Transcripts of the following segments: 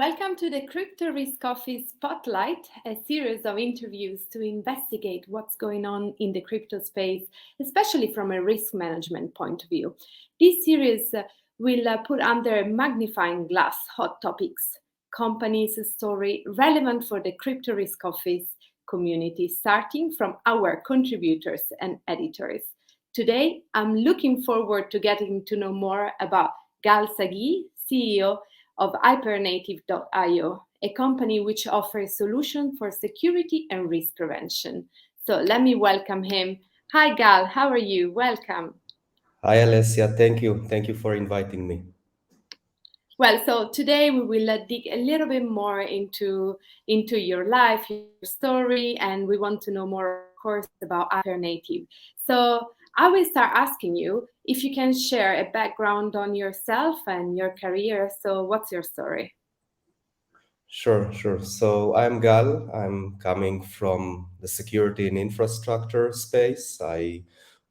Welcome to the Crypto Risk Office Spotlight, a series of interviews to investigate what's going on in the crypto space, especially from a risk management point of view. This series will put under a magnifying glass hot topics, companies' story relevant for the Crypto Risk Office community, starting from our contributors and editors. Today, I'm looking forward to getting to know more about Gal Sagie, CEO of Hypernative.io, a company which offers solutions for security and risk prevention. So let me welcome him. Hi, Gal. How are you? Welcome. Hi, Alessia. Thank you. Thank you for inviting me. Well, so today we will dig a little bit more into your life, your story, and we want to know more, of course, about Hypernative. So I will start asking you if you can share a background on yourself and your career. So what's your story? Sure. So I'm Gal. I'm coming from the security and infrastructure space. I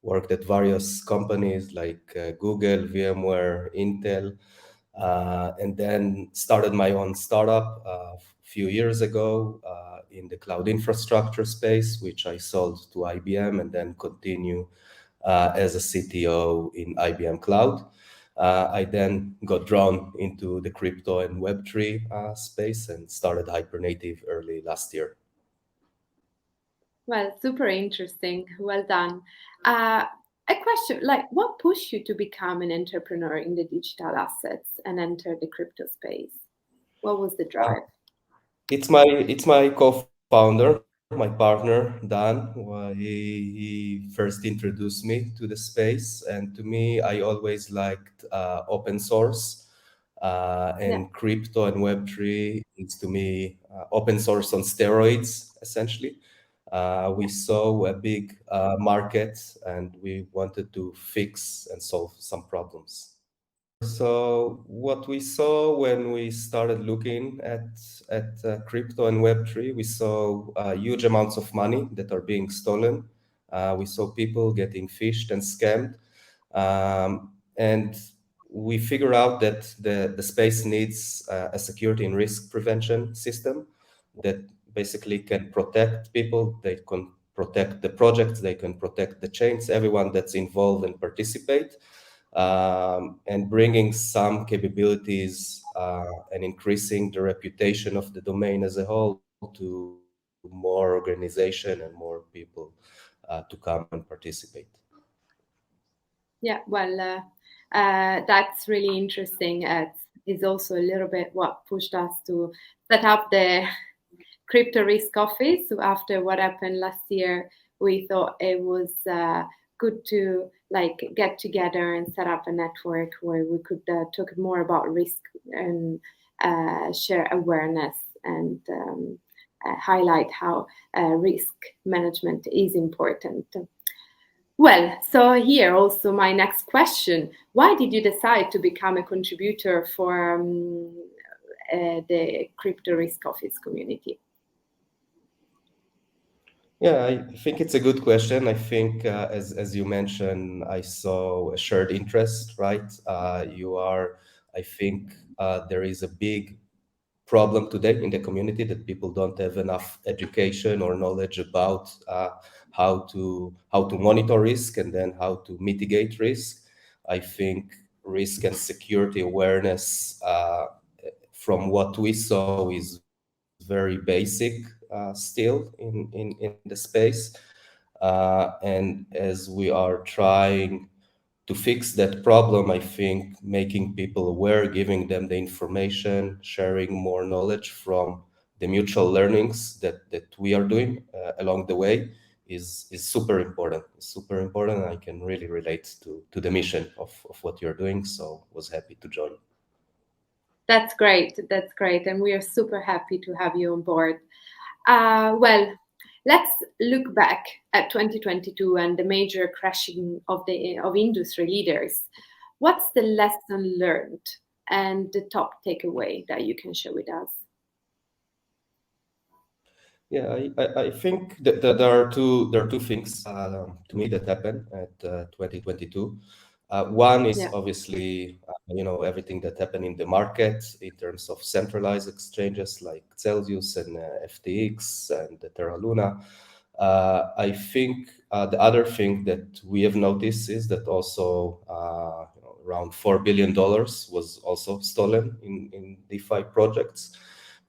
worked at various companies like Google, VMware, Intel, and then started my own startup a few years ago in the cloud infrastructure space, which I sold to IBM and then continue as a CTO in IBM Cloud. I then got drawn into the crypto and Web3 space and started Hypernative early last year. Well, super interesting. Well done. A question like, what pushed you to become an entrepreneur in the digital assets and enter the crypto space? What was the Uh, drive? it's my co-founder, my partner Dan. He first introduced me to the space, and to me, I always liked open source. Yeah. And crypto and Web3 is to me open source on steroids, essentially. We saw a big market and we wanted to fix and solve some problems. So what we saw when we started looking at crypto and Web3, we saw huge amounts of money that are being stolen. We saw people getting phished and scammed, and we figure out that the space needs a security and risk prevention system that basically can protect people. They can protect the projects. They can protect the chains. Everyone that's involved and participate and bringing some capabilities and increasing the reputation of the domain as a whole to more organization and more people to come and participate. Yeah, well, that's really interesting. It's also a little bit what pushed us to set up the crypto risk office. So after what happened last year, we thought it was good to like get together and set up a network where we could talk more about risk and share awareness and highlight how risk management is important. Well, so here also my next question. Why did you decide to become a contributor for the crypto risk office community? Yeah, I think it's a good question. I think, as you mentioned, I saw a shared interest, right? I think there is a big problem today in the community that people don't have enough education or knowledge about how to monitor risk and then how to mitigate risk. I think risk and security awareness, from what we saw, is very basic still in the space. And as we are trying to fix that problem, I think making people aware, giving them the information, sharing more knowledge from the mutual learnings that we are doing along the way is super important. It's super important. And I can really relate to the mission of what you're doing. So was happy to join. That's great. That's great. And we are super happy to have you on board. Well, let's look back at 2022 and the major crashing of industry leaders. What's the lesson learned and the top takeaway that you can share with us? Yeah, I think that there are two things to me that happened at 2022. One is Yeah. obviously, everything that happened in the market in terms of centralized exchanges like Celsius and FTX and the Terra Luna. I think the other thing that we have noticed is that also around $4 billion was also stolen in DeFi projects.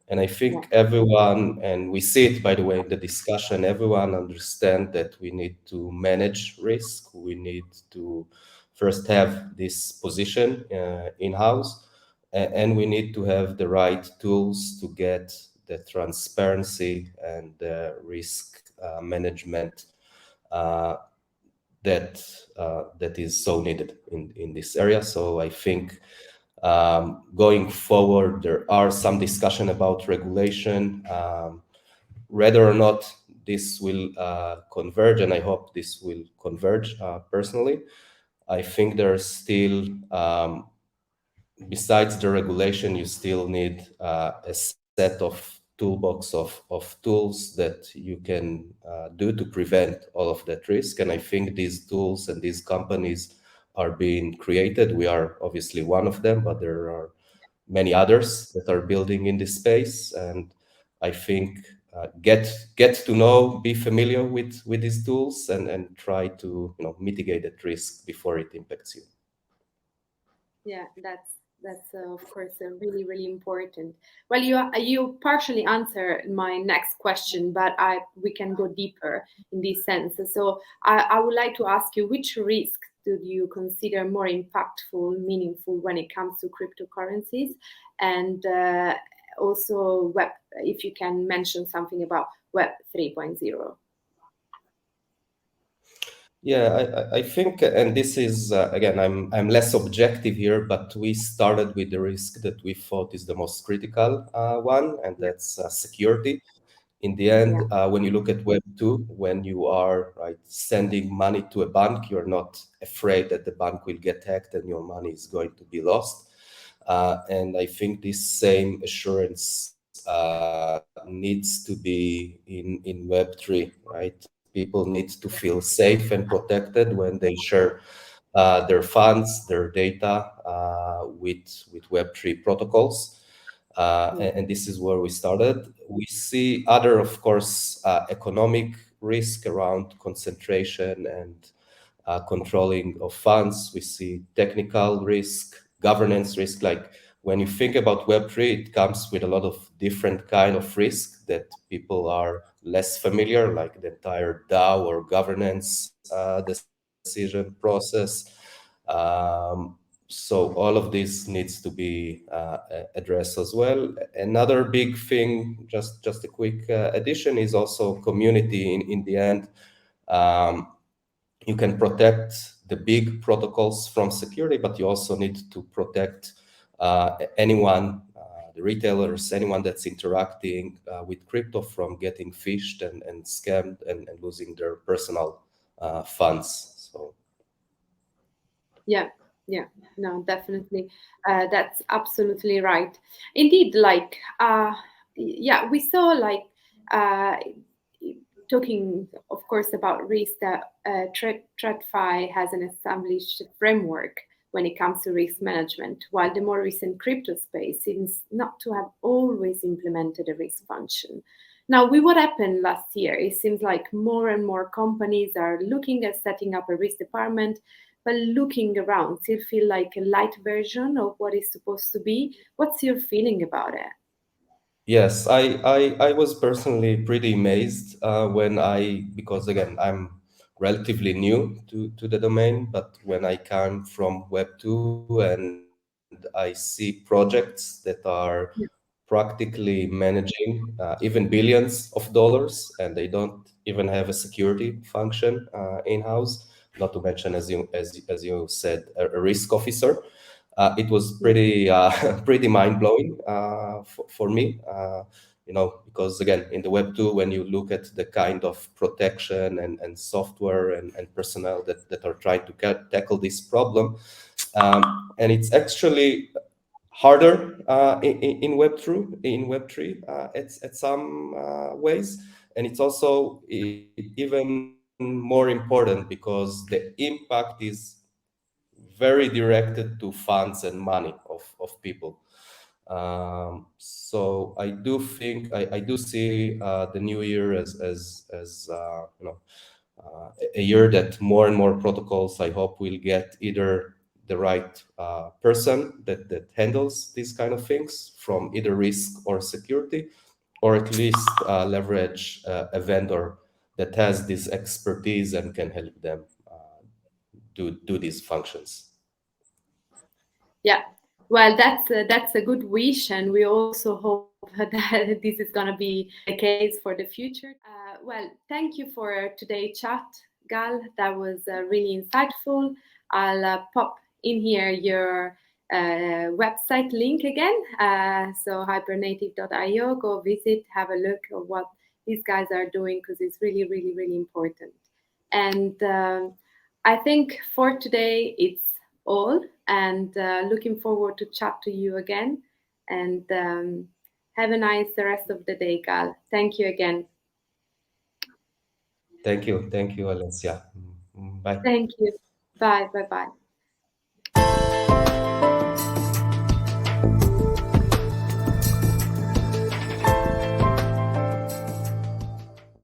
And I Yeah. think everyone, and we see it by the way in the discussion, everyone understand that we need to manage risk. We need to first have this position in-house, and we need to have the right tools to get the transparency and the risk management uh, that is so needed in this area. So I think going forward, there are some discussion about regulation, whether or not this will converge, and I hope this will converge personally. I think there's still, besides the regulation, you still need a set of toolbox of tools that you can do to prevent all of that risk. And I think these tools and these companies are being created. We are obviously one of them, but there are many others that are building in this space. And I think get to know, be familiar with these tools, and try to mitigate that risk before it impacts you. Yeah, that's of course really really important. Well, you partially answered my next question, but I we can go deeper in this sense. So I would like to ask you, which risk do you consider more impactful, meaningful when it comes to cryptocurrencies, and also web, if you can mention something about Web 3.0. Yeah, I think, and this is again, I'm less objective here, but we started with the risk that we thought is the most critical one, and Yeah, that's security. In the yeah, end, when you look at Web 2, when you are sending money to a bank, you're not afraid that the bank will get hacked and your money is going to be lost. And I think this same assurance needs to be in Web 3, right? People need to feel safe and protected when they share their funds, their data with Web3 protocols. yeah, And this is where we started. We see other, of course, economic risk around concentration and controlling of funds. We see technical risk, governance risk. Like when you think about Web3, it comes with a lot of different kind of risk that people are less familiar, like the entire DAO or governance decision process. So all of this needs to be addressed as well. Another big thing, just a quick addition, is also community. In the end, um, you can protect the big protocols from security, but you also need to protect anyone, the retailers, anyone that's interacting with crypto from getting phished and scammed and losing their personal funds. So yeah, yeah. No, definitely. That's absolutely right. Indeed, yeah, we saw uh, talking, of course, about risk that TradFi has an established framework when it comes to risk management, while the more recent crypto space seems not to have always implemented a risk function. Now, with what happened last year, it seems like more and more companies are looking at setting up a risk department, but looking around, still feel like a light version of what is supposed to be. What's your feeling about it? yes, I was personally pretty amazed when because again, I'm relatively new to the domain, but when I come from Web 2 and I see projects that are Yeah, practically managing even billions of dollars, and they don't even have a security function in-house, not to mention, as you said, a risk officer. It was yeah, pretty pretty mind blowing for me. Because again, in the Web 2, when you look at the kind of protection and software and personnel that are trying to tackle this problem, and it's actually harder in Web3 at some ways, and it's also even more important because the impact is very directed to funds and money of people. So I do think I do see the new year as a year that more and more protocols, I hope, will get either the right person that handles these kind of things from either risk or security, or at least leverage a vendor that has this expertise and can help them do these functions. Yeah, well, that's a good wish, and we also hope that this is going to be the case for the future. Well, thank you for today's chat, Gal. That was really insightful. I'll pop in here your website link again. So hypernative.io. Go visit, have a look at what these guys are doing, because it's really, really, really important. And I think for today it's all, and looking forward to chat to you again. And have a nice rest of the day, Gal. Thank you again. Thank you, Alessia. Bye. Thank you. Bye. Bye. Bye.